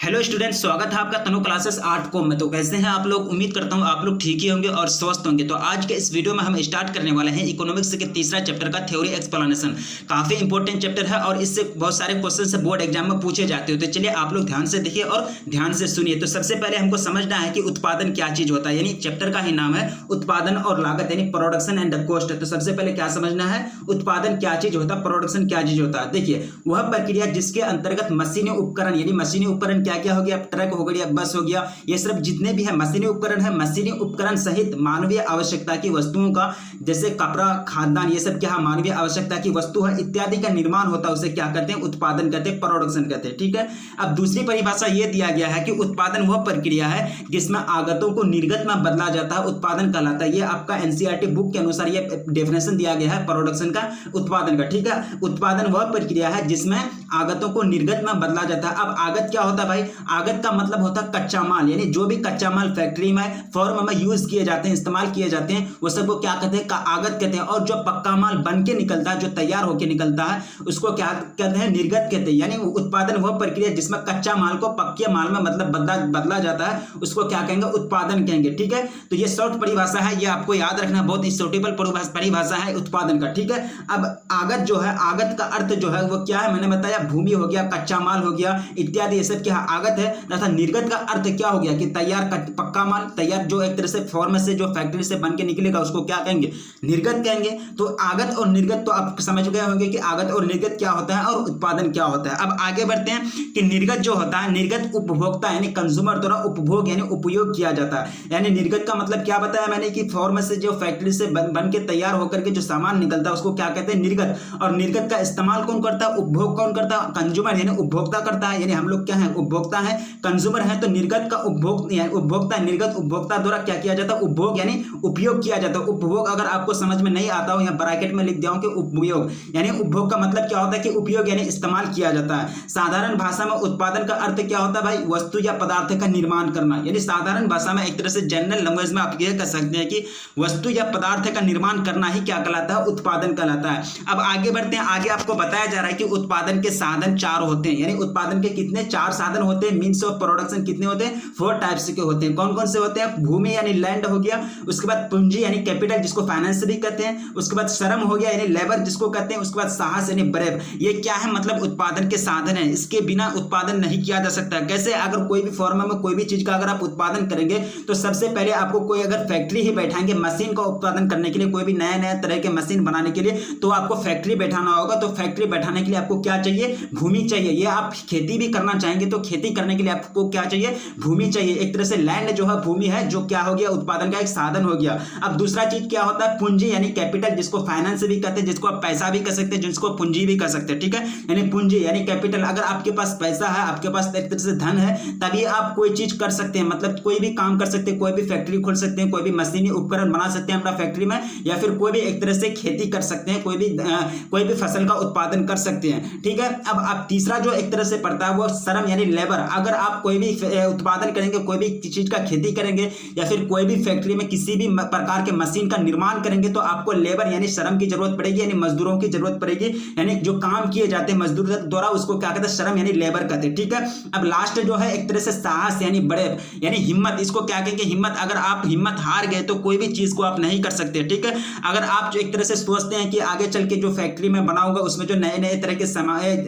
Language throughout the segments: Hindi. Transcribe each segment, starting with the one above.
हेलो स्टूडेंट्स, स्वागत है आपका तनु क्लासेस 8 को में। तो कैसे हैं आप लोग? उम्मीद करता हूं आप लोग ठीक ही होंगे और स्वस्थ होंगे। तो आज के इस वीडियो में हम स्टार्ट करने वाले हैं इकोनॉमिक्स के तीसरा चैप्टर का थ्योरी एक्सप्लेनेशन। काफी इंपॉर्टेंट चैप्टर है और इससे बहुत सारे क्वेश्चन से बोर्ड एग्जाम में पूछे जाते हो। तो चलिए आप लोग ध्यान से देखिए और ध्यान से सुनिए। तो सबसे पहले हमको समझना है कि उत्पादन क्या चीज होता है, यानी चैप्टर का ही नाम है उत्पादन और लागत, यानी प्रोडक्शन एंड द कॉस्ट। तो सबसे पहले क्या समझना है, उत्पादन क्या चीज होता है, प्रोडक्शन क्या चीज होता है। देखिए, वह प्रक्रिया जिसके अंतर्गत मशीनी उपकरण, यानी मशीनी उपकरण क्या क्या हो गया, ट्रक हो गया, बस हो गया, ये सब जितने भी है मशीनी उपकरण है, मशीनी उपकरण सहित मानवीय आवश्यकता की वस्तुओं का, जैसे कपड़ा, खाद्यान्न, ये सब क्या है, मानवीय आवश्यकता की वस्तु है इत्यादि का निर्माण होता है, उसे क्या कहते हैं, उत्पादन कहते हैं, प्रोडक्शन कहते हैं। ठीक है। अब दूसरी परिभाषा ये दिया गया है कि उत्पादन वह प्रक्रिया है जिसमें आगतों को निर्गत में बदला जाता है, उत्पादन कहलाता है। ये आपका एनसीईआरटी बुक के अनुसार ये डेफिनेशन दिया गया है प्रोडक्शन का, उत्पादन का। ठीक है। उत्पादन वह प्रक्रिया है जिसमें आगतों को निर्गत में बदला जाता है। अब आगत क्या होता है भाई? आगत का मतलब होता है कच्चा माल, यानी जो भी कच्चा माल फैक्ट्री में फॉर्म में यूज किए जाते हैं, इस्तेमाल किए जाते हैं, वो सबको क्या कहते हैं, आगत कहते हैं। और जो पक्का माल बन के निकलता है, जो तैयार होकर निकलता है, उसको क्या कहते हैं, निर्गत कहते हैं। यानी उत्पादन वह प्रक्रिया जिसमें कच्चा माल को पक्के माल में मतलब बदला जाता है, उसको क्या कहेंगे, उत्पादन कहेंगे। ठीक है। तो ये शॉर्ट परिभाषा है, ये आपको याद रखना, बहुत सूटेबल परिभाषा है उत्पादन का। ठीक है। अब आगत जो है, आगत का अर्थ जो है वो क्या है, मैंने बताया भूमि हो गया, कच्चा माल हो गया इत्यादि, ये सब क्या आगत है। तथा निर्गत का अर्थ क्या हो गया कि तैयार पक्का माल, तैयार जो एक तरह से फॉर्म से जो फैक्ट्री से बन के निकलेगा, उसको क्या कहेंगे, निर्गत कहेंगे। तो आगत और निर्गत तो आप समझ गए होंगे कि आगत और निर्गत क्या होता है और उत्पादन क्या होता है। अब आगे बढ़ते हैं कि निर्गत जो होता है, निर्गत उपभोक्ता यानी कंज्यूमर द्वारा उपभोग यानी उपयोग किया जाता है। यानी निर्गत का मतलब क्या बताया मैंने कि फॉर्म से जो फैक्ट्री से बन के तैयार होकर के जो सामान निकलता है, उसको क्या कहते हैं, निर्गत। और निर्गत का इस्तेमाल कौन करता है, उपभोग कौन करता है, कंज्यूमर यानी उपभोक्ता करता है। यानी हम लोग क्या है, उपभोक्ता है, कंज्यूमर है। तो निर्गत का उपभोक्ता, निर्गत उपभोक्ता द्वारा क्या किया जाता है, उपभोग यानी उपयोग किया जाता है। उपभोग अगर आपको समझ में नहीं आता हो, यहाँ ब्रैकेट में लिख दिया हूं कि उपयोग, यानी उपभोग का मतलब क्या होता है कि उपयोग यानी इस्तेमाल किया जाता है। साधारण भाषा में उत्पादन का अर्थ क्या होता है भाई, वस्तु या पदार्थ का निर्माण करना। यानी साधारण भाषा में एक तरह से जनरल लैंग्वेज में आप यह कह सकते हैं कि वस्तु या पदार्थ का निर्माण करना ही क्या कहलाता है, उत्पादन कहलाता है। अब आगे बढ़ते हैं, आगे आपको बताया जा रहा है कि उत्पादन के साधन 4 होते हैं। यानी उत्पादन के कितने 4 साधन होते हैं, मीन्स ऑफ प्रोडक्शन कितने होते हैं, 4 टाइप्स के होते हैं। कौन कौन से होते हैं, भूमि यानी लैंड हो गया, उसके बाद पूंजी यानी कैपिटल जिसको फाइनेंस भी कहते हैं, उसके बाद श्रम हो गया यानी लेबर जिसको कहते हैं, उसके बाद साहस यानी ब्रेव। ये क्या है, मतलब उत्पादन के साधन है, इसके बिना उत्पादन नहीं किया जा सकता। कैसे, अगर कोई भी फॉर्म में कोई भी चीज का अगर आप उत्पादन करेंगे तो सबसे पहले आपको कोई अगर फैक्ट्री ही बैठाएंगे मशीन का उत्पादन करने के लिए, कोई भी नया नया तरह के मशीन बनाने के लिए, तो आपको फैक्ट्री बैठाना होगा। तो फैक्ट्री बैठाने के लिए आपको क्या चाहिए, भूमि चाहिए। ये आप खेती भी करना चाहेंगे तो खेती करने के लिए आपको क्या चाहिए, भूमि चाहिए। एक तरह से लैंड जो है भूमि है, जो क्या हो गया, उत्पादन का एक साधन हो गया। अब दूसरा चीज क्या होता है, पूंजी यानी कैपिटल जिसको फाइनेंस भी कहते हैं, जिसको आप पैसा भी कह सकते हैं, जिसको पूंजी भी कह सकते हैं। ठीक है। यानी पूंजी यानी कैपिटल, अगर आपके पास पैसा है, आपके पास एक तरह से धन है, तभी आप कोई चीज कर सकते हैं, मतलब कोई भी काम कर सकते हैं, कोई भी फैक्ट्री खोल सकते हैं, कोई भी मशीनी उपकरण बना सकते हैं अपना फैक्ट्री में, या फिर कोई भी एक तरह से खेती कर सकते हैं, कोई भी फसल का उत्पादन कर सकते हैं। ठीक है। अब आप तीसरा जो एक तरह से पड़ता है वो श्रम यानी लेबर। अगर आप कोई भी उत्पादन करेंगे, कोई भी चीज का खेती करेंगे, या फिर कोई भी फैक्ट्री में किसी भी प्रकार के मशीन का निर्माण करेंगे, तो आपको लेबर यानी श्रम की जरूरत पड़ेगी, यानी मजदूरों की जरूरत पड़ेगी। यानी जो काम किए जाते हैं मजदूर द्वारा, उसको क्या कहते हैं, श्रम यानी लेबर कहते हैं। ठीक है। अब लास्ट जो है एक तरह से साहस यानी ब्रेव यानी हिम्मत, इसको क्या कहेंगे, हिम्मत। अगर आप हिम्मत हार गए तो कोई भी चीज को आप नहीं कर सकते। ठीक है। अगर आप जो एक तरह से सोचते हैं कि आगे चल के जो फैक्ट्री में बनाऊंगा उसमें जो नए नए तरह के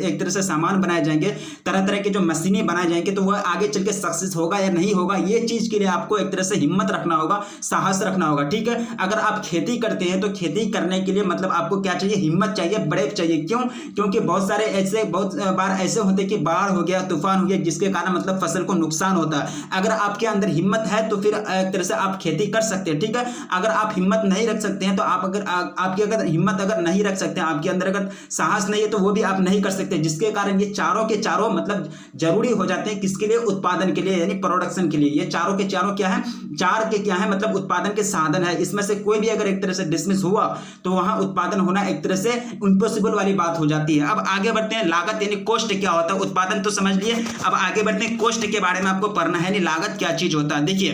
एक तरह से सामान बनाए जाएंगे, तरह तरह के जो मशीनें बनाए जाएंगे, तो वह आगे चल के सक्सेस होगा या नहीं होगा, ये चीज के लिए आपको एक तरह से हिम्मत रखना होगा, साहस रखना होगा। ठीक है। अगर आप खेती करते हैं तो खेती करने के लिए मतलब आपको क्या चाहिए, हिम्मत चाहिए, ब्रेव चाहिए। क्यों? क्योंकि बहुत बार ऐसे होते हैं कि बाढ़ हो गया, तूफान हो गया, जिसके कारण मतलब फसल को नुकसान होता है। अगर आपके अंदर हिम्मत है तो फिर एक तरह से आप खेती कर सकते हैं। ठीक है। अगर आप हिम्मत नहीं रख सकते हैं तो आपकी अगर हिम्मत अगर नहीं रख सकते हैं, आपके अंदर अगर साहस नहीं है, तो वो भी आप नहीं कर सकते, जिसके कारण ये चारों के चारों मतलब जरूरी हो जाते हैं। किसके लिए, उत्पादन के लिए, यानी प्रोडक्शन के लिए। ये चारों के चारों क्या है, चार के क्या है, मतलब उत्पादन के साधन है। इसमें से कोई भी अगर एक तरह से डिसमिस हुआ तो वहां उत्पादन होना एक तरह से इम्पॉसिबल वाली बात हो जाती है। अब आगे बढ़ते हैं, लागत यानी कॉस्ट क्या होता है, उत्पादन तो समझ लिए, अब आगे बढ़ते हैं कॉस्ट के बारे में आपको पढ़ना है, यानी लागत क्या चीज होता है। देखिए,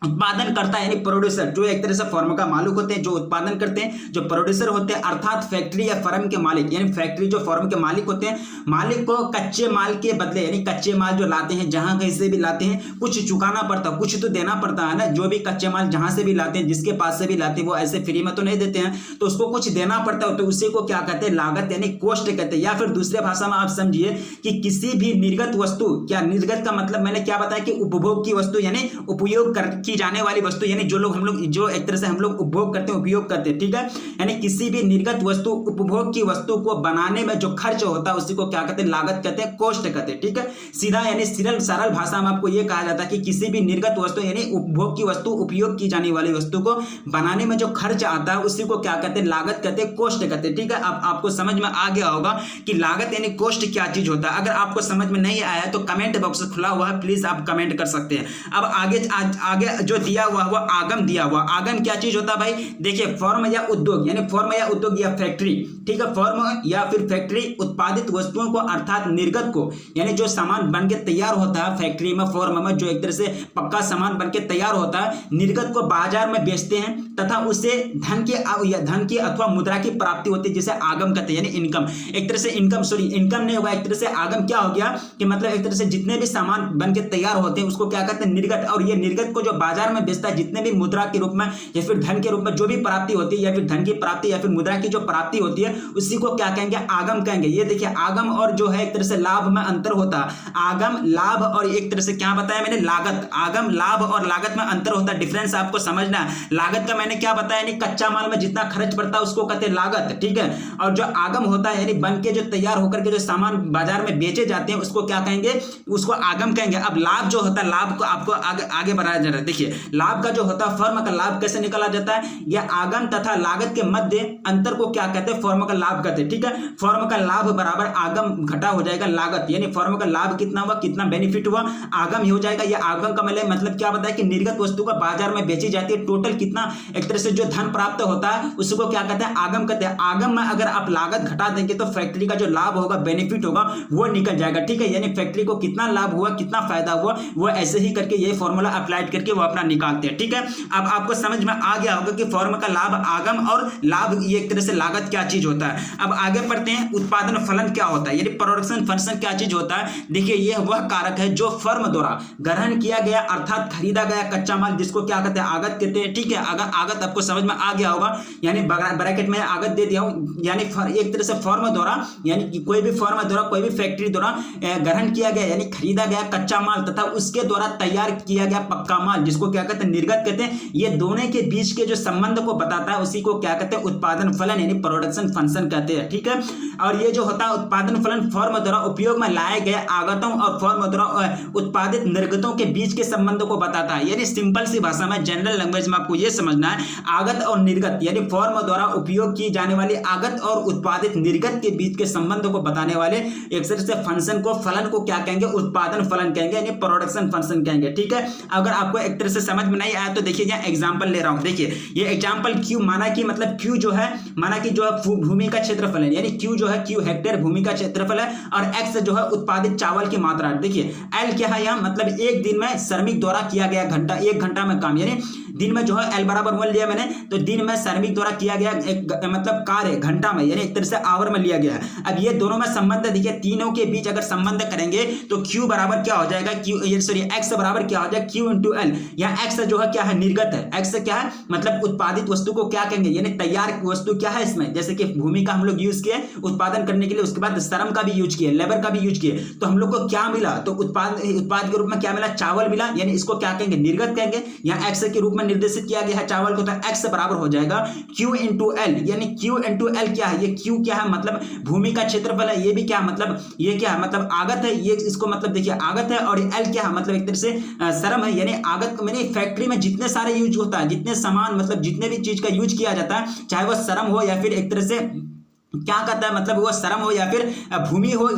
उत्पादन करता है यानी प्रोड्यूसर, जो एक तरह से फर्म का मालिक होते हैं, जो उत्पादन करते हैं, जो प्रोड्यूसर होते हैं, अर्थात फैक्ट्री या फर्म के मालिक, यानी फैक्ट्री जो फर्म के मालिक होते हैं, मालिक को कच्चे माल के बदले यानी कच्चे माल जो लाते हैं, जहां कहीं से भी लाते हैं, कुछ चुकाना पड़ता, कुछ तो देना पड़ता है ना। जो भी कच्चे माल जहां से भी लाते हैं, जिसके पास से भी लाते हैं, वो ऐसे फ्री में तो नहीं देते हैं, तो उसको कुछ देना पड़ता है, तो उसी को क्या कहते हैं, लागत यानी कॉस्ट कहते हैं। या फिर दूसरे भाषा में आप समझिए कि किसी भी निर्गत वस्तु, क्या निर्गत का मतलब मैंने क्या बताया कि उपभोग की वस्तु यानी उपयोग की जाने वाली वस्तु, यानी जो लोग हम लोग जो एक तरह से हम लोग उपभोग करते हैं, उपयोग करते हैं, ठीक है। यानी किसी भी निर्गत वस्तु, उपभोग की वस्तु को बनाने में जो खर्च होता है उसी को क्या कहते हैं, लागत कहते हैं, कॉस्ट कहते हैं, ठीक है। सीधा यानी सरल भाषा में आपको यह कहा जाता है कि किसी भी निर्गत वस्तु यानी उपभोग की वस्तु, उपयोग की जाने वाली वस्तु को बनाने में जो खर्च आता है उसी को क्या कहते हैं, लागत कहते हैं, कॉस्ट कहते हैं, ठीक है। अब आपको समझ में आ गया होगा कि लागत यानी कॉस्ट क्या चीज होता है। अगर आपको समझ में नहीं आया तो कमेंट बॉक्स खुला हुआ है, प्लीज आप कमेंट कर सकते हैं। अब आगे जो दिया हुआ वो आगम दिया हुआ, आगम क्या चीज होता है भाई, देखिए फर्म या उद्योग, यानी फर्म या उद्योग या फैक्ट्री, ठीक है, फर्म या फिर फैक्ट्री उत्पादित वस्तुओं को अर्थात निर्गत को, यानी जो सामान बन के तैयार होता है फैक्ट्री में, फर्म में जो एक तरह से पक्का सामान बन के तैयार होता है, निर्गत को बाजार में बेचते हैं तथा उससे धन की अथवा मुद्रा की प्राप्ति होती है, जिसे आगम कहते हैं, यानी इनकम। एक तरह से इनकम नहीं होगा, एक तरह से आगम क्या हो गया कि मतलब एक तरह से जितने भी सामान बन के तैयार होते हैं उसको क्या कहते हैं, निर्गत। और ये निर्गत को जो बाजार में बेचता है, जितने भी मुद्रा के रूप में या फिर धन के रूप में जो भी प्राप्ति होती है, या फिर धन की प्राप्ति या फिर मुद्रा की जो प्राप्ति होती है, उसी को क्या कहेंगे, आगम कहेंगे। ये देखिए आगम और जो है एक तरह से लाभ में अंतर होता है। आगम लाभ और एक तरह से क्या बताया मैंने, लागत। आगम लाभ और लागत में अंतर होता है, डिफरेंस आपको समझना है। लागत का मैंने क्या बताया, यानी कच्चा माल में जितना खर्च पड़ता है उसको कहते हैं लागत, ठीक है। और जो आगम होता है यानी बन के जो तैयार होकर के जो सामान बाजार में बेचे जाते हैं उसको क्या कहेंगे, उसको आगम कहेंगे। अब लाभ जो होता है, लाभ को आपको आगे बढ़ाया जा रहा है। देखिए लाभ का जो होता है, फर्म का लाभ कैसे निकाला जाता है, यह आगम तथा लागत के मध्य अंतर को क्या कहते हैं, फर्म का लाभ कहते हैं, ठीक है। फर्म का लाभ बराबर आगम घटा हो जाएगा लागत, यानी फर्म का लाभ कितना हुआ, कितना बेनिफिट हुआ, आगम ही हो जाएगा। यह आगम का मतलब क्या बताया कि निर्गत वस्तु का बाजार में बेची जाती है, टोटल कितना एक तरह से जो धन प्राप्त होता है उसको क्या कहते हैं, आगम कहते हैं। आगम में अगर आप लागत घटा देंगे तो फैक्ट्री का जो लाभ होगा, बेनिफिट होगा, वो निकल जाएगा, ठीक है। यानी फैक्ट्री को कितना लाभ हुआ, कितना फायदा हुआ, वो ऐसे ही करके ये फॉर्मूला अप्लाइड करके वो अपना निकालते हैं, ठीक है। अब आपको समझ में आ गया होगा कि फर्म का लाभ आगम और लाभ ये एक तरह से लागत क्या चीज होता है। अब आगे पढ़ते हैं, उत्पादन फलन क्या होता है, यानी प्रोडक्शन फंक्शन क्या चीज होता है। देखिए यह वह कारक है जो फर्म द्वारा ग्रहण किया गया अर्थात खरीदा गया कच्चा माल, जिसको क्या कहते हैं, आगत कहते हैं, ठीक है। अगर आगत आपको समझ में आ गया होगा, यानी ब्रैकेट में आगत दे दिया हूं, यानी एक तरह से फर्म द्वारा, यानी कोई भी फर्म द्वारा, कोई भी फैक्ट्री द्वारा ग्रहण किया गया यानी खरीदा गया कच्चा माल तथा उसके द्वारा तैयार किया गया पक्का माल, जिसको क्या कहते हैं, निर्गत कहते हैं। ये दोनों के बीच के जो संबंध को बताता है उसी को क्या कहते हैं, उत्पादन फलन यानी प्रोडक्शन फंक्शन कहते हैं, ठीक है। और ये जो होता है उत्पादन फलन, फर्म द्वारा उपयोग में लाए गए आगतों और फर्म द्वारा उत्पादित निर्गतों के बीच के संबंध को बताता है। यानी सिंपल सी भाषा में, जनरल लैंग्वेज में आपको यह समझना है, आगत और निर्गत यानी फर्म द्वारा उपयोग की जाने वाली आगत और उत्पादित निर्गत के बीच के संबंध को बताने वाले एक तरह से फंक्शन को, फलन को क्या कहेंगे, उत्पादन फलन कहेंगे, यानी प्रोडक्शन फंक्शन कहेंगे, ठीक है। अगर आपको एक तरह से समझ में नहीं आया तो देखिए यहाँ एग्जांपल ले रहा हूं। देखिए ये एग्जांपल क्यू, माना कि मतलब क्यू जो है, माना कि जो है भूमि का क्षेत्रफल है, यानी क्यू जो है, क्यू हेक्टेयर भूमि का क्षेत्रफल है, और एक्स जो है उत्पादित चावल की मात्रा। देखिए एल क्या है यहाँ, मतलब एक दिन में श्रमिक द्वारा किया गया घंटा, एक घंटा में काम, यानी दिन में जो है एल बराबर 1 लिया मैंने, तो दिन में श्रमिक द्वारा किया गया एक मतलब कार्य घंटा में, यानी एक तरह से आवर में लिया गया है। अब ये दोनों में संबंध देखिए, तीनों के बीच अगर संबंध करेंगे तो क्यू बराबर क्या हो जाएगा, एक्स बराबर क्या हो जाएगा, क्यू इंटू एल। यहाँ एक्स जो है क्या है, निर्गत है, एक्स क्या है मतलब उत्पादित वस्तु को क्या कहेंगे, यानी तैयार वस्तु क्या है इसमें, जैसे कि भूमि का हम लोग यूज किए उत्पादन करने के लिए, उसके बाद श्रम का भी यूज किए, लेबर का भी यूज किए, तो हम लोग को क्या मिला, तो उत्पाद के रूप में क्या मिला, चावल मिला, यानी इसको क्या कहेंगे, निर्गत कहेंगे। यहाँ एक्स के रूप में निर्देशित किया गया है चावल को, तो एक्स बराबर हो जाएगा क्यू इंटू एल, यानी क्यू इंटू एल क्या है, ये क्यू क्या है मतलब भूमि का क्षेत्रफल है, ये भी क्या मतलब, ये क्या है मतलब आगत है, ये इसको मतलब देखिए आगत है, और एल क्या है मतलब एक तरह से श्रम है, यानी आगत मैंने फैक्ट्री में जितने सारे यूज होता है, जितने सामान मतलब जितने भी चीज का यूज किया जाता है, चाहे वो श्रम हो या फिर एक तरह से क्या कहता है, मतलब वो श्रम हो या फिर भूमि हो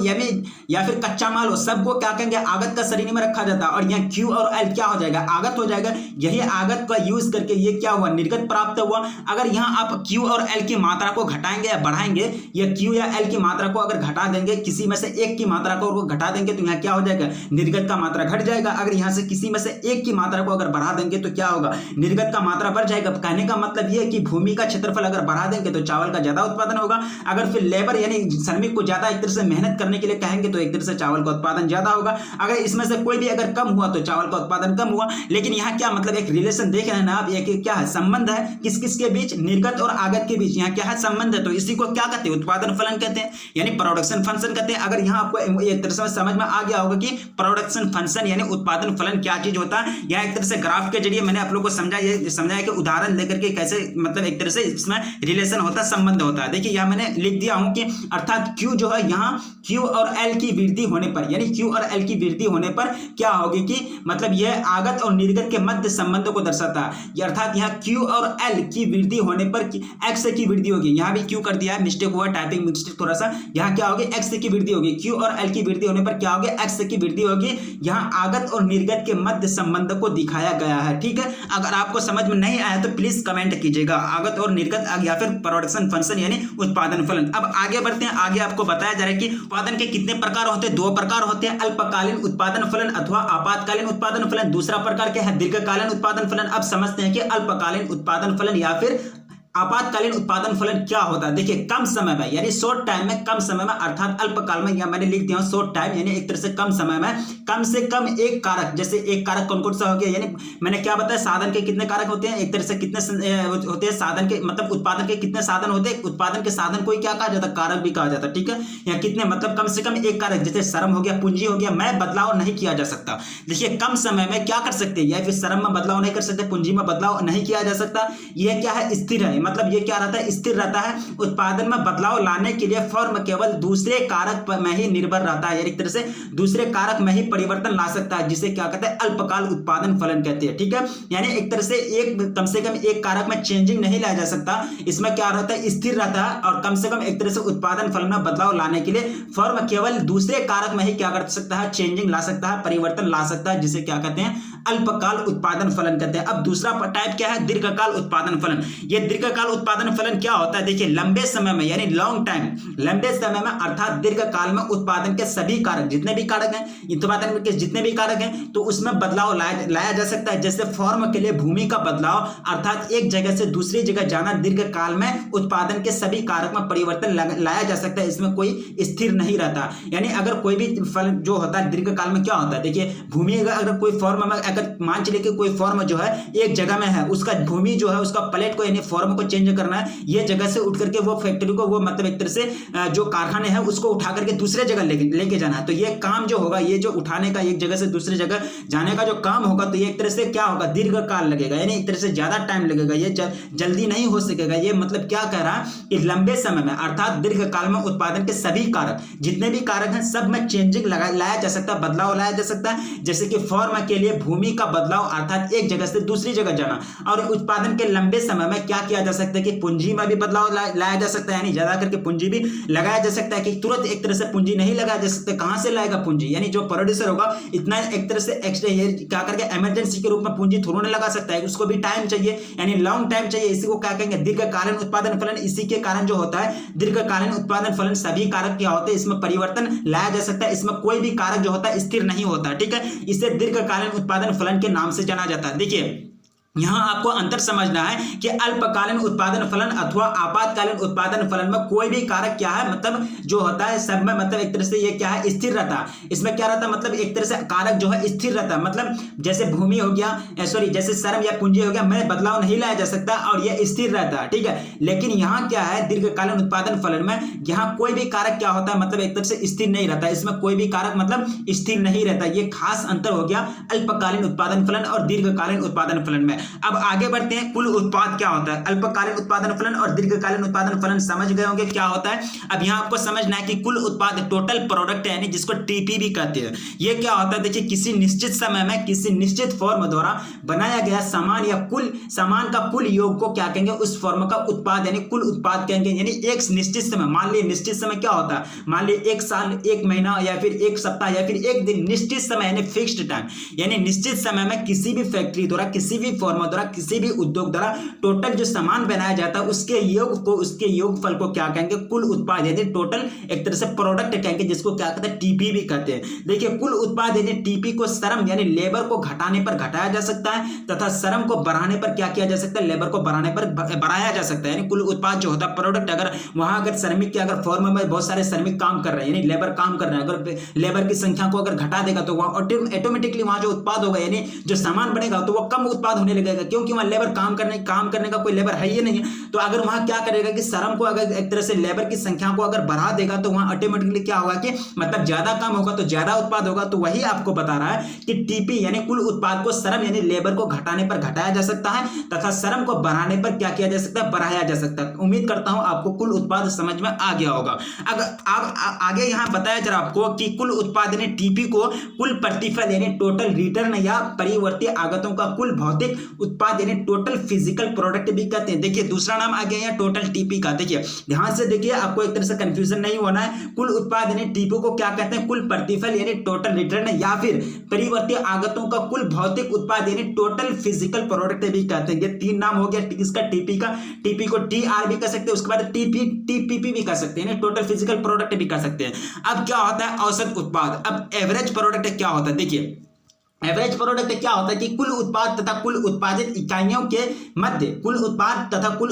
या फिर कच्चा माल हो, सबको क्या कहेंगे, आगत का श्रेणी में रखा जाता है। और यहाँ क्यू और एल क्या हो जाएगा, आगत हो जाएगा। यही आगत का यूज करके ये क्या हुआ, निर्गत प्राप्त हुआ। अगर यहाँ आप क्यू और एल की मात्रा को घटाएंगे या बढ़ाएंगे, या क्यू या एल की मात्रा को अगर घटा देंगे, किसी में से एक की मात्रा को घटा देंगे, तो यहाँ क्या हो जाएगा, निर्गत का मात्रा घट जाएगा। अगर यहाँ से किसी में से एक की मात्रा को अगर बढ़ा देंगे तो क्या होगा, निर्गत का मात्रा बढ़ जाएगा। कहने का मतलब ये है कि भूमि का क्षेत्रफल अगर बढ़ा देंगे तो चावल का ज्यादा उत्पादन होगा। अगर फिर लेबर यानी श्रमिक को ज्यादा एक तरह से मेहनत करने के लिए कहेंगे तो एक तरह से चावल का उत्पादन ज्यादा होगा। अगर इसमें से कोई भी अगर कम हुआ तो चावल का उत्पादन कम हुआ। लेकिन यहाँ क्या मतलब एक रिलेशन देख रहे हैं ना आप, एक क्या है, संबंध है किस किस के बीच, निर्गत और आगत के बीच। यहाँ क्या है, संबंध है। तो इसी को क्या कहते हैं, उत्पादन फलन कहते हैं, यानी प्रोडक्शन फंक्शन कहते हैं। अगर यहाँ आपको एक तरह से समझ में आ गया होगा कि प्रोडक्शन फंक्शन यानी उत्पादन फलन क्या चीज होता है। यहाँ एक तरह से ग्राफ के जरिए मैंने आप लोग को समझाया कि उदाहरण लेकर के कैसे मतलब एक तरह से इसमें रिलेशन होता है, संबंध होता है। देखिए यहाँ मैंने लिख दिया हूं कि अर्थात Q जो है, यहाँ Q और L की वृद्धि होने पर, यानी Q और L की वृद्धि होने पर क्या होगी कि मतलब यह आगत और निर्गत के मध्य संबंध को दर्शाता है। अर्थात यहाँ Q और L की वृद्धि होने पर X की वृद्धि होगी। यहाँ भी Q कर दिया है, मिस्टेक हुआ, टाइपिंग मिस्टेक थोड़ा सा। यहाँ क्या होगी, X की वृद्धि होगी। Q और L की वृद्धि होने पर क्या होगी, X की वृद्धि होगी। यहाँ आगत और निर्गत के मध्य संबंध को दिखाया गया है। ठीक है, अगर आपको समझ में नहीं आया तो प्लीज कमेंट कीजिएगा, आगत और निर्गत या फिर प्रोडक्शन फंक्शन यानी उत्पादन फलन। अब आगे बढ़ते हैं। आगे आपको बताया जा रहा है कि उत्पादन के कितने प्रकार होते हैं, 2 प्रकार होते हैं, अल्पकालीन उत्पादन फलन अथवा आपातकालीन उत्पादन फलन। दूसरा प्रकार क्या है, दीर्घकालीन उत्पादन फलन। अब समझते हैं कि अल्पकालीन उत्पादन फलन या फिर आपातकालीन उत्पादन फलन क्या होता है। देखिए कम समय में यानी शॉर्ट टाइम में, कम समय में अर्थात अल्पकाल में, या मैंने लिख दिया शॉर्ट टाइम यानी एक तरह से कम समय में कम से कम एक कारक, जैसे एक कारक कौन कौन सा हो गया, यानी मैंने क्या बताया, साधन के कितने कारक होते हैं, एक तरह से कितने होते हैं साधन के, मतलब उत्पादन के कितने साधन होते हैं। उत्पादन के साधन को ही क्या कहा जाता है, कारक भी कहा जाता है। ठीक है, या कितने मतलब कम से कम एक कारक, जैसे श्रम हो गया, पूंजी हो गया, मैं बदलाव नहीं किया जा सकता। देखिए कम समय में क्या कर सकते हैं, या फिर श्रम में बदलाव नहीं कर सकते, पूंजी में बदलाव नहीं किया जा सकता। यह क्या है, स्थिर है, मतलब ये क्या रहता है, स्थिर रहता है। उत्पादन में बदलाव लाने के लिए फर्म केवल दूसरे कारक में ही निर्भर रहता है, यानी एक तरह से दूसरे कारक में ही परिवर्तन ला सकता है, जिसे क्या कहते हैं, अल्पकाल उत्पादन फलन कहते हैं। ठीक है, यानी एक तरह से कम से कम एक कारक में चेंजिंग नहीं लाया जा सकता। इसमें क्या रहता है, स्थिर रहता है, और कम से कम एक तरह से उत्पादन फलन में बदलाव लाने के लिए फर्म केवल दूसरे कारक में ही क्या कर सकता है, चेंजिंग ला सकता है, परिवर्तन ला सकता है, जिसे क्या कहते हैं, अल्पकाल उत्पादन फलन कहते हैं। अब दूसरा टाइप क्या है, दीर्घकाल उत्पादन फलन। यह दीर्घकाल उत्पादन फलन क्या होता है, देखिए लंबे समय में यानी लॉन्ग टाइम, लंबे समय में अर्थात दीर्घ काल में उत्पादन के सभी कारक, जितने भी कारक हैं, उत्पादन के जितने भी कारक हैं, तो उसमें बदलाव लाया जा सकता है। जैसे फॉर्म के लिए भूमि का बदलाव, अर्थात एक जगह से दूसरी जगह जाना, दीर्घ काल में उत्पादन के सभी कारक में परिवर्तन लाया जा सकता है, इसमें कोई स्थिर नहीं रहता। यानी अगर कोई भी फल जो होता है दीर्घ काल में क्या होता है, देखिए भूमि अगर कोई फॉर्म में, अगर मान चलिए कि कोई फॉर्म जो है एक जगह में है, उसका भूमि जो है उसका प्लेट को यानी फॉर्म को चेंज करना है, ये जगह से उठ करके वो फैक्ट्री को, वो मतलब एक तरह से जो कारखाने हैं उसको उठा करके दूसरे जगह लेके जाना है। तो ये काम जो होगा, ये जो उठाने का, एक जगह से दूसरी जगह जाने का जो काम होगा, तो ये एक तरह से क्या होगा, दीर्घ काल लगेगा, यानी एक तरह से ज्यादा टाइम लगेगा, ये जल्दी नहीं हो सकेगा। ये मतलब क्या कह रहा है कि लंबे समय में अर्थात दीर्घ काल में उत्पादन के सभी कारक, जितने भी कारक हैं, सब में चेंजिंग लाया जा सकता है, बदलाव लाया जा सकता है। जैसे कि फॉर्म के लिए भूमि का बदलाव, अर्थात एक जगह से दूसरी जगह जाना, और उत्पादन के लंबे समय में क्या किया जा सकता है कि पूंजी में भी बदलाव लाया जा सकता है, यानी ज्यादा करके पूंजी भी लगाया जा सकता है। कि तुरंत एक तरह से पूंजी नहीं लगाया जा सकता, कहां से लाएगा पूंजी, यानी जो प्रोड्यूसर होगा इतना एक तरह से एक्स्ट्रा क्या करके इमरजेंसी के रूप में पूंजी थोड़ा नहीं लगा सकता है, उसको भी टाइम चाहिए, यानी लॉन्ग टाइम चाहिए। इसी को क्या कहेंगे, दीर्घकालीन उत्पादन फलन। इसी के कारण जो होता है दीर्घकालीन उत्पादन फलन, सभी कारक क्या होते हैं, इसमें परिवर्तन लाया जा सकता है, इसमें कोई भी कारक जो होता है स्थिर नहीं होता। ठीक है, इसे दीर्घकालीन उत्पादन फलन के नाम से जाना जाता है। देखिए यहां आपको अंतर समझना है कि अल्पकालीन उत्पादन फलन अथवा आपातकालीन उत्पादन फलन में कोई भी कारक क्या है, मतलब जो होता है सब में, मतलब एक तरह से ये क्या है, स्थिर रहता है। इसमें क्या रहता है, मतलब एक तरह से कारक जो है स्थिर रहता है, मतलब जैसे भूमि हो गया, सॉरी जैसे श्रम या पूंजी हो गया, में बदलाव नहीं लाया जा सकता और यह स्थिर रहता है। ठीक है, लेकिन यहाँ क्या है, दीर्घकालीन उत्पादन फलन में यहाँ कोई भी कारक क्या होता है, मतलब एक तरह से स्थिर नहीं रहता, इसमें कोई भी कारक मतलब स्थिर नहीं रहता। ये खास अंतर हो गया अल्पकालीन उत्पादन फलन और दीर्घकालीन उत्पादन फलन में। अब आगे बढ़ते हैं, कुल उत्पाद क्या होता है। अल्पकालीन उत्पादन फलन और दीर्घकालीन उत्पादन फलन समझ गए होंगे क्या होता है। अब यहां आपको समझना है कि कुल उत्पाद टोटल प्रोडक्ट यानी जिसको टीपी भी कहते हैं, ये क्या होता है। देखिए, किसी निश्चित समय में किसी निश्चित फॉर्म द्वारा बनाया गया सामान या कुल सामान का कुल योग को क्या कहेंगे, उस फॉर्म का उत्पाद यानी कुल उत्पाद कहेंगे। यानी एक निश्चित समय, मान लीजिए निश्चित समय क्या होता है, मान लीजिए एक साल, एक महीना या फिर एक सप्ताह या फिर एक दिन, निश्चित समय यानी फिक्स्ड टाइम। यानी निश्चित समय में किसी भी फैक्ट्री द्वारा, किसी भी फॉर्म द्वारा, किसी भी उद्योग द्वारा टोटल जो सामान बनाया जाता है उसके योग को, उसके योगफल को क्या कहेंगे, कुल उत्पाद यानी टोटल एक तरह से प्रोडक्ट कहेंगे, जिसको क्या कहते हैं, टीपी भी कहते हैं। देखिए, कुल उत्पाद यानी टीपी को श्रम यानी लेबर को घटाने पर घटाया जा सकता है तथा श्रम को बढ़ाने पर क्या किया जा सकता है, लेबर को बढ़ाने पर बढ़ाया जा सकता है। यानी कुल उत्पाद जो होता है प्रोडक्ट, अगर वहां अगर श्रमिक के अगर फॉर्म में बहुत सारे श्रमिक काम कर रहे हैं यानी लेबर काम कर रहे हैं, अगर लेबर की संख्या को अगर घटा देगा तो वहां ऑटोमेटिकली वहां जो उत्पाद होगा यानी जो सामान बनेगा तो वह कम उत्पाद होने लगेगा, क्योंकि वहां लेबर काम करने का कोई लेबर है ही नहीं है। तो अगर वहां क्या करेगा कि श्रम को अगर एक तरह से लेबर की संख्या को अगर बढ़ा देगा तो वहां ऑटोमेटिकली क्या होगा कि मतलब ज्यादा काम होगा तो ज्यादा उत्पाद होगा। तो वही आपको बता रहा है कि टीपी यानी कुल उत्पाद को श्रम यानी लेबर को घटाने पर घटाया जा सकता है तथा श्रम को बढ़ाने पर क्या किया जा सकता है, बढ़ाया जा सकता है। उम्मीद करता हूं आपको कुल उत्पाद समझ में आ गया होगा। अगर आप आगे यहां बताया जरा आपको कि कुल उत्पाद यानी टीपी को कुल प्रतिफल यानी टोटल रिटर्न या परिवर्ती आगतों का कुल भौतिक उत्पाद यानी टोटल फिजिकल प्रोडक्ट भी कहते हैं। देखिए, दूसरा नाम आ गया यहाँ टोटल टीपी का। देखिए ध्यान से देखिए, आपको एक तरह से कंफ्यूजन नहीं होना है। कुल उत्पाद यानी टीपी को क्या कहते हैं, कुल प्रतिफल यानी टोटल रिटर्न या फिर परिवर्ती आगतों का कुल भौतिक उत्पाद यानी टोटल फिजिकल प्रोडक्ट भी कहते हैं। ये तीन नाम हो गया इसका टीपी का। टीपी को टीआर भी कह सकते हैं, उसके बाद टीपीपी भी कह सकते हैं, टोटल फिजिकल प्रोडक्ट भी कह सकते हैं। अब क्या होता है औसत उत्पाद। अब एवरेज प्रोडक्ट क्या होता है। देखिए, एवरेज प्रोडक्ट क्या होता है कि कुल उत्पाद तथा कुल उत्पादित इकाइयों के मध्य, कुल उत्पाद तथा कुल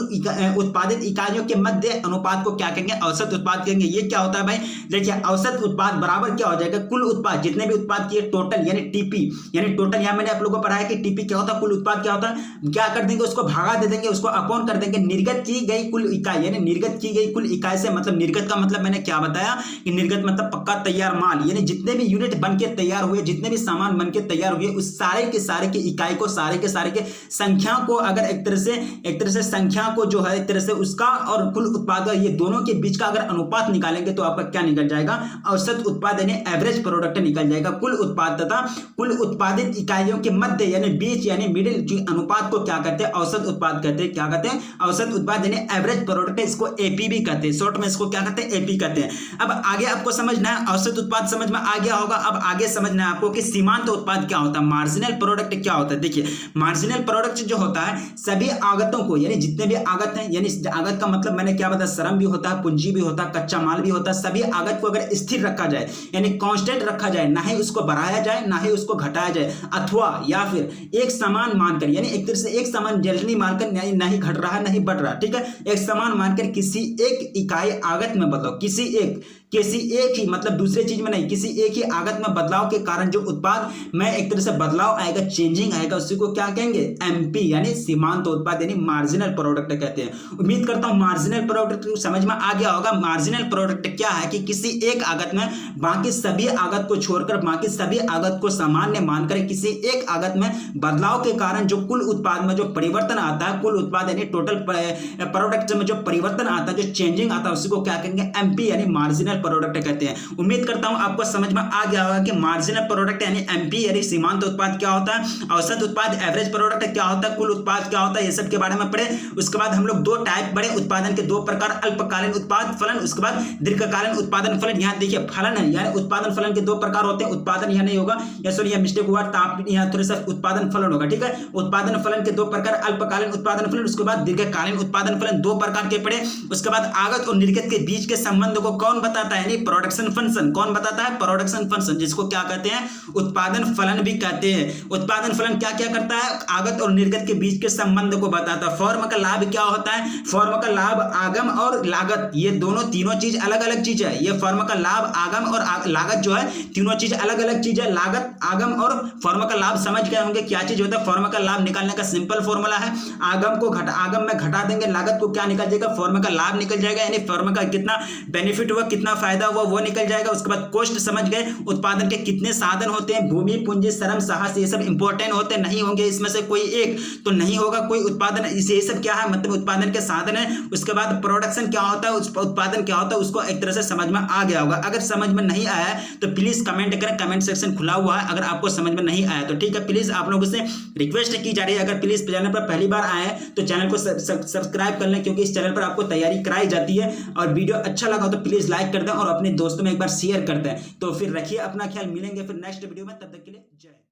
उत्पादित इकाइयों के मध्य अनुपात को क्या कहेंगे, औसत उत्पाद कहेंगे। ये क्या होता है भाई, देखिए औसत उत्पाद बराबर क्या हो जाएगा, कुल उत्पाद जितने भी उत्पाद किए टोटल यानी टीपी यानी टोटल। यहां मैंने आप लोगों को पढ़ाया कि टीपी क्या होता है, कुल उत्पाद क्या होता है, क्या कर देंगे उसको भागा दे देंगे, उसको अपॉन कर देंगे निर्गत की गई कुल इकाई यानी निर्गत की गई कुल इकाई से। मतलब निर्गत का मतलब मैंने क्या बताया कि निर्गत मतलब पक्का तैयार माल, यानी जितने भी यूनिट बन के तैयार हुए, जितने भी सामान बन के तैयार हुए उस सारे के इकाई को, सारे के संख्या को अगर एक तरह से संख्या को जो है एक तरह से उसका और कुल उत्पाद ये दोनों के बीच का अगर अनुपात निकालेंगे तो आपका क्या निकल जाएगा, औसत उत्पाद यानी एवरेज प्रोडक्ट निकल जाएगा। कुल उत्पाद तथा कुल उत्पादित इकाइयों के मध्य यानी बीच यानी मिडिल जो अनुपात को क्या कहते हैं, औसत उत्पाद कहते हैं। क्या कहते हैं, औसत उत्पाद यानी एवरेज प्रोडक्ट, इसको एपी भी कहते हैं, शॉर्ट में इसको क्या कहते हैं, एपी कहते हैं। अब आगे आपको समझना है, औसत उत्पाद समझ में आ गया होगा। अब आगे समझना है आपको कि सीमांत उत्पाद क्या होता है, मार्जिनल प्रोडक्ट क्या होता है। देखिए, मार्जिनल प्रोडक्ट जो होता है सभी आगतों को यानी जितने भी आगत हैं, यानी आगत का मतलब मैंने क्या बताया, श्रम भी होता है, पूंजी भी होता है, कच्चा माल भी होता है, सभी आगत को अगर स्थिर रखा जाए यानी कांस्टेंट रखा जाए, ना ही उसको बढ़ाया जाए ना ही उसको घटाया जाए, अथवा या फिर एक समान मानकर यानी एक तरह से एक समान जल्दी मानकर नहीं घट रहा है नहीं बढ़ रहा, ठीक है, एक समान मानकर किसी एक इकाई आगत में बदलाव, किसी एक ही मतलब दूसरे चीज में नहीं, किसी एक ही आगत में बदलाव के कारण जो उत्पाद में एक तरह से बदलाव आएगा, चेंजिंग आएगा, उसी को क्या कहेंगे, एमपी यानी सीमांत उत्पाद यानी मार्जिनल प्रोडक्ट कहते हैं। उम्मीद करता हूं मार्जिनल प्रोडक्ट समझ में आ गया होगा। मार्जिनल प्रोडक्ट क्या है कि किसी एक आगत में बाकी सभी आगत को छोड़कर बाकी सभी आगत को सामान्य मानकर किसी एक आगत में बदलाव के कारण जो कुल उत्पाद में जो परिवर्तन आता है, कुल उत्पाद यानी टोटल प्रोडक्ट में जो परिवर्तन आता है, जो चेंजिंग आता है, उसी को क्या कहेंगे, एमपी यानी मार्जिनल प्रोडक्ट कहते हैं। उम्मीद करता हूं आपको समझ में आ गया होगा कि मार्जिनल प्रोडक्ट यानी एमपी यानी सीमांत उत्पाद क्या होता है, औसत उत्पाद एवरेज प्रोडक्ट क्या होता है, कुल उत्पाद क्या होता है, ये सब के बारे में पढ़े। उसके बाद हम लोग दो टाइप पढ़े उत्पादन के, दो प्रकार, अल्पकालीन उत्पाद फलन, उसके बाद दीर्घकालीन उत्पादन फलन। यहाँ देखिए फलन है यानी उत्पादन फलन के दो प्रकार होते हैं, उत्पादन यहाँ नहीं होगा, या सॉरी यह मिस्टेक हुआ, यहाँ थोड़ा सा उत्पादन फलन होगा, ठीक है। उत्पादन फलन के दो प्रकार, अल्पकालीन उत्पादन फलन, उसके बाद दीर्घकालीन उत्पादन फलन, दो प्रकार के पढ़े। उसके बाद आगत और निर्गत के बीच के संबंध को कौन बताता है, यानी प्रोडक्शन फंक्शन, कौन बताता है, प्रोडक्शन फंक्शन, जिसको क्या कहते हैं, उत्पादन फलन भी कहते हैं। उत्पादन फलन क्या क्या करता है, आगत और निर्गत के बीच के संबंध को बताता है। फॉर्म का लाभ क्या होता है, फॉर्म का लाभ आगम और लागत, ये दोनों तीनों चीज अलग अलग चीज है। ये फॉर्म का लाभ आगम और लागत जो है तीनों चीज अलग अलग चीज है। लागत, आगम और फॉर्म का लाभ समझ गए होंगे क्या चीज होता है। फॉर्म का लाभ निकालने का सिंपल फॉर्मूला है, आगम में घटा देंगे, लागत को क्या निकल जाएगा, फॉर्म का लाभ निकल जाएगा, यानी फॉर्म का कितना बेनिफिट हुआ, कितना फायदा हुआ वो निकल जाएगा। उसके बाद कोस्ट समझ गए, उत्पादन के कितने साधन होते हैं, भूमि, पूंजी, श्रम, साहस, ये सब इंपॉर्टेंट होते नहीं होंगे इसमें से कोई एक तो नहीं होगा कोई उत्पादन। ये सब क्या है, मतलब उत्पादन के साधन है। उसके बाद प्रोडक्शन क्या होता है, उस उत्पादन क्या होता है, उसको एक तरह से समझ में आ गया होगा। अगर समझ में नहीं आया है तो प्लीज कमेंट करें, कमेंट सेक्शन खुला हुआ है। अगर आपको समझ में नहीं आया तो ठीक है, प्लीज आप लोगों से रिक्वेस्ट की जा रही है, अगर प्लीज चैनल पर पहली बार आए हैं तो चैनल को सब्सक्राइब कर लें, क्योंकि इस चैनल पर आपको तैयारी कराई जाती है। और वीडियो अच्छा लगा तो प्लीज लाइक कर दें और अपने दोस्तों में एक बार शेयर कर दें। तो फिर रखिए अपना ख्याल, मिलेंगे फिर नेक्स्ट वीडियो में, तब तक के लिए जय।